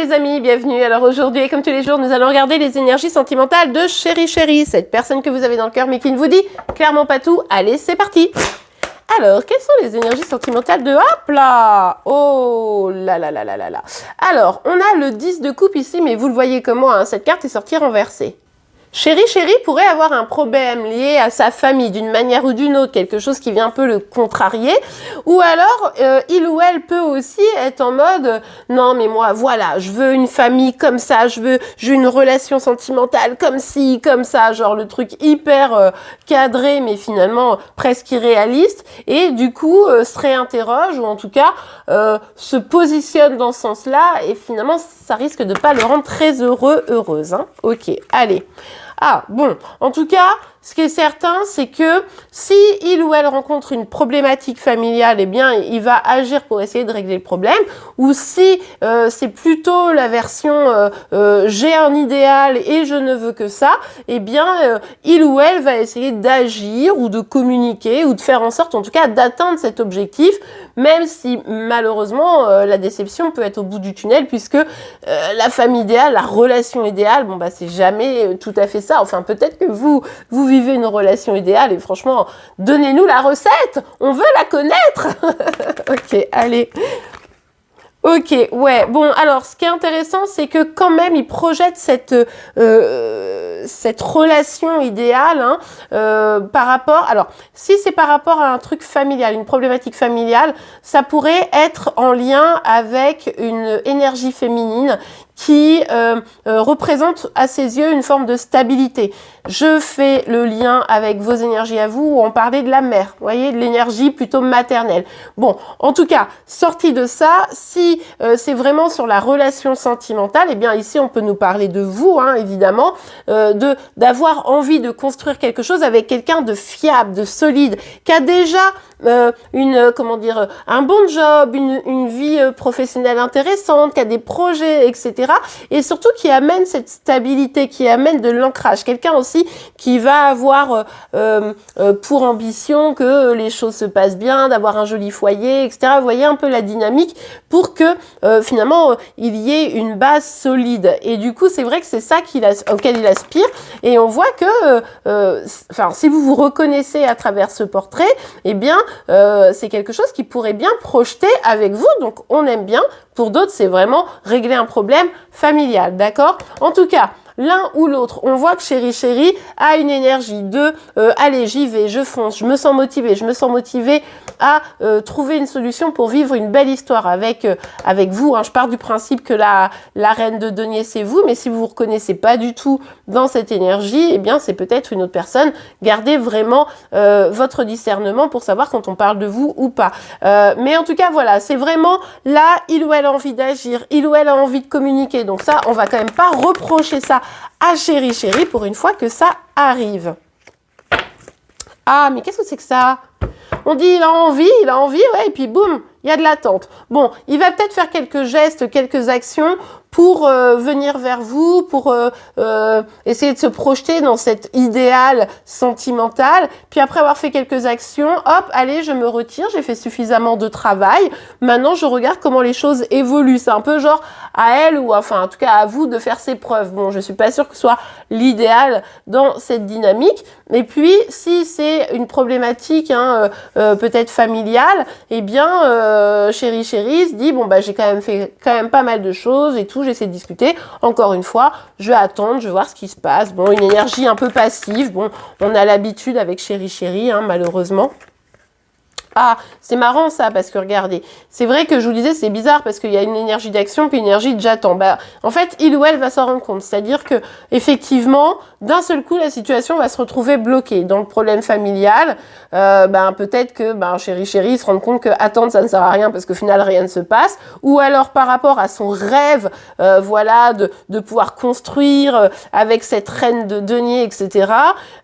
les amis, bienvenue. Alors aujourd'hui, comme tous les jours, nous allons regarder les énergies sentimentales de Chéri Chéri, cette personne que vous avez dans le cœur mais qui ne vous dit clairement pas tout. Allez, c'est parti. Alors, quelles sont les énergies sentimentales de hop là? Oh là là là là là là. Alors, on a le 10 de coupe ici, mais vous le voyez comment, hein, cette carte est sortie renversée. Chéri Chéri pourrait avoir un problème lié à sa famille d'une manière ou d'une autre, quelque chose qui vient un peu le contrarier, ou alors il ou elle peut aussi être en mode non mais moi voilà, je veux une famille comme ça, je veux une relation sentimentale comme ci, comme ça, genre le truc hyper cadré mais finalement presque irréaliste, et du coup se réinterroge ou en tout cas se positionne dans ce sens-là, et finalement ça risque de pas le rendre très heureuse, hein. Ok, allez. Ah, bon, en tout cas, ce qui est certain, c'est que si il ou elle rencontre une problématique familiale, eh bien, il va agir pour essayer de régler le problème. Ou si c'est plutôt la version j'ai un idéal et je ne veux que ça, eh bien, il ou elle va essayer d'agir ou de communiquer ou de faire en sorte, en tout cas, d'atteindre cet objectif, même si, malheureusement, la déception peut être au bout du tunnel, puisque la famille idéale, la relation idéale, bon, bah, c'est jamais tout à fait ça. Enfin, peut-être que vous vivez une relation idéale et franchement, donnez-nous la recette, on veut la connaître. Ok, allez. Ok, ouais, bon, alors, ce qui est intéressant, c'est que quand même, il projette cette relation idéale, hein, par rapport, alors, si c'est par rapport à un truc familial, une problématique familiale, ça pourrait être en lien avec une énergie féminine qui représente à ses yeux une forme de stabilité. Je fais le lien avec vos énergies à vous, où on parlait de la mère, vous voyez, de l'énergie plutôt maternelle. Bon, en tout cas, sorti de ça, si c'est vraiment sur la relation sentimentale, eh bien ici on peut nous parler de vous, hein, évidemment, d'avoir envie de construire quelque chose avec quelqu'un de fiable, de solide, qui a déjà un bon job, une vie professionnelle intéressante, qui a des projets, etc. Et surtout qui amène cette stabilité, qui amène de l'ancrage. Quelqu'un aussi qui va avoir pour ambition que les choses se passent bien, d'avoir un joli foyer, etc. Vous voyez un peu la dynamique pour que finalement il y ait une base solide. Et du coup, c'est vrai que c'est ça auquel il aspire. Et on voit que, si vous vous reconnaissez à travers ce portrait, eh bien, c'est quelque chose qui pourrait bien projeter avec vous. Donc, on aime bien. Pour d'autres, c'est vraiment régler un problème familial, d'accord? En tout cas, l'un ou l'autre, on voit que Chéri Chéri a une énergie de allez, j'y vais, je fonce, je me sens motivée à trouver une solution pour vivre une belle histoire avec vous, hein. Je pars du principe que la reine de denier, c'est vous, mais si vous vous reconnaissez pas du tout dans cette énergie, eh bien, c'est peut-être une autre personne. Gardez vraiment votre discernement pour savoir quand on parle de vous ou pas. Mais en tout cas, voilà, c'est vraiment là, il ou elle a envie d'agir, il ou elle a envie de communiquer. Donc ça, on va quand même pas reprocher ça à Chéri Chéri pour une fois que ça arrive. Ah, mais qu'est-ce que c'est que ça? On dit il a envie, ouais, et puis boum, il y a de l'attente. Bon, il va peut-être faire quelques gestes, quelques actions pour venir vers vous, pour essayer de se projeter dans cet idéal sentimental. Puis après avoir fait quelques actions, hop, allez, je me retire, j'ai fait suffisamment de travail. Maintenant, je regarde comment les choses évoluent. C'est un peu genre à elle, ou enfin en tout cas à vous de faire ses preuves. Bon, je suis pas sûre que ce soit l'idéal dans cette dynamique. Et puis, si c'est une problématique peut-être familiale, eh bien, Chéri Chéri se dit, bon, bah j'ai quand même pas mal de choses et tout, j'essaie de discuter. Encore une fois, je vais attendre, je vais voir ce qui se passe. Bon, une énergie un peu passive. Bon, on a l'habitude avec Chéri Chéri, hein, malheureusement. Ah, c'est marrant ça, parce que regardez, c'est vrai que je vous disais, c'est bizarre, parce qu'il y a une énergie d'action, puis une énergie de j'attends. Bah, en fait, il ou elle va s'en rendre compte. C'est-à-dire que, effectivement, d'un seul coup, la situation va se retrouver bloquée. Dans le problème familial, peut-être que Chéri Chéri se rend compte que attendre, ça ne sert à rien, parce qu'au final, rien ne se passe. Ou alors, par rapport à son rêve, de pouvoir construire avec cette reine de denier, etc.,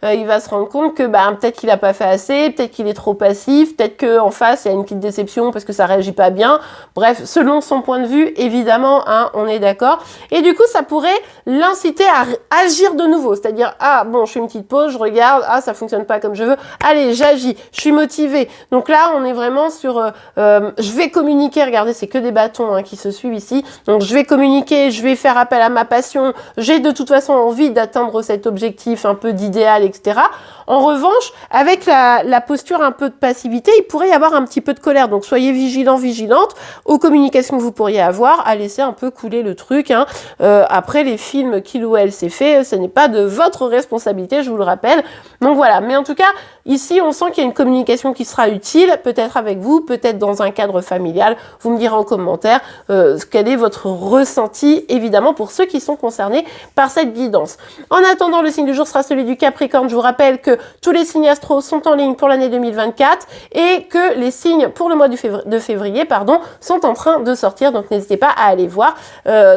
il va se rendre compte que peut-être qu'il n'a pas fait assez, peut-être qu'il est trop passif, peut-être que que en face il y a une petite déception parce que ça réagit pas bien. Bref, selon son point de vue, évidemment, hein, on est d'accord. Et du coup, ça pourrait l'inciter à agir de nouveau. C'est-à-dire, ah bon, je fais une petite pause, je regarde, ah ça fonctionne pas comme je veux. Allez, j'agis, je suis motivée. Donc là, on est vraiment sur, je vais communiquer. Regardez, c'est que des bâtons hein, qui se suivent ici. Donc je vais communiquer, je vais faire appel à ma passion. J'ai de toute façon envie d'atteindre cet objectif un peu d'idéal, etc. En revanche, avec la posture un peu de passivité, il pourrait y avoir un petit peu de colère. Donc soyez vigilants, vigilantes aux communications que vous pourriez avoir, à laisser un peu couler le truc. Hein. Après, les films qu'il ou elle s'est fait, ce n'est pas de votre responsabilité, je vous le rappelle. Donc voilà, mais en tout cas, ici, on sent qu'il y a une communication qui sera utile, peut-être avec vous, peut-être dans un cadre familial. Vous me direz en commentaire quel est votre ressenti, évidemment, pour ceux qui sont concernés par cette guidance. En attendant, le signe du jour sera celui du Capricorne. Je vous rappelle que tous les signes astro sont en ligne pour l'année 2024 et que les signes pour le mois de février, sont en train de sortir. Donc n'hésitez pas à aller voir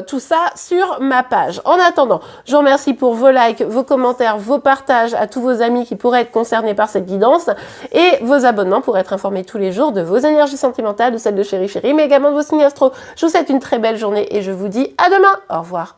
tout ça sur ma page. En attendant, je vous remercie pour vos likes, vos commentaires, vos partages à tous vos amis qui pourraient être concernés par cette guidance et vos abonnements pour être informés tous les jours de vos énergies sentimentales, de celles de Chéri Chéri, mais également de vos signes astro. Je vous souhaite une très belle journée et je vous dis à demain. Au revoir.